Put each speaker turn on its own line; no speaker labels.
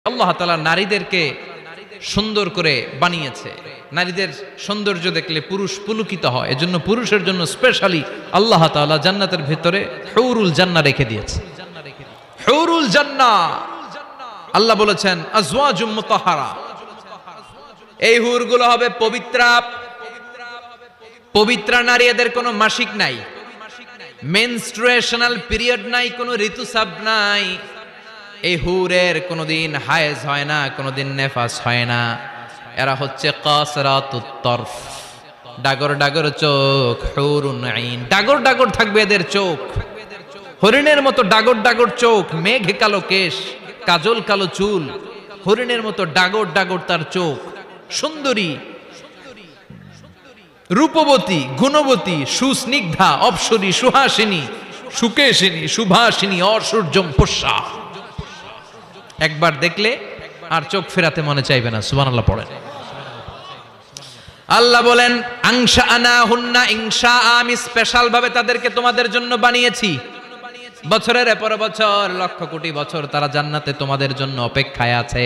আল্লাহ তাআলা নারীদেরকে সুন্দর করে বানিয়েছে। নারীদের সৌন্দর্য দেখলে পুরুষ পুলকিত হয়, এজন্য পুরুষের জন্য স্পেশালি আল্লাহ তাআলা জান্নাতের ভিতরে হুরুল জান্নাহ রেখে দিয়েছে। হুরুল জান্নাহ আল্লাহ বলেছেন আজওয়াজুম মুতাহহারা, এই হুরগুলো হবে পবিত্রা। পবিত্রা নারী, এদের কোনো মাসিক নাই, মেনস্ট্রুয়েশনাল পিরিয়ড নাই, কোনো ঋতুস্রাব নাই। এই হুরের কোনোদিন হায়েজ হয় না, কোনোদিন নেফাস হয় না। এরা হচ্ছে কাসরাতুত তরফ, ডাগর ডাগর চোখ, হুরুন আইন। ডাগর ডাগর থাকবে এদের চোখ, হরিণের মতো ডাগর ডাগর চোখ, মেঘ কালো কেশ, কাজল কালো চুল, হরিণের মতো ডাগর ডাগর তার চোখ। সুন্দরী, রূপবতী, গুণবতী, সুস্নিগ্ধা, অপ্সরী, সুহাসিনী, সুকেশিনী, সুভাসিনী, অসূর্যম পোষা। একবার দেখলে আর চোখ ফেরাতে মনে চাইবে না। সুবহানাল্লাহ পড়েন। আল্লাহ বলেন আনশাআনাহুন্না ইনশা, আমি স্পেশাল ভাবে তাদেরকে তোমাদের জন্য বানিয়েছি। বছরের পর বছর, লক্ষ কোটি বছর তারা জান্নাতে তোমাদের জন্য অপেক্ষায় আছে।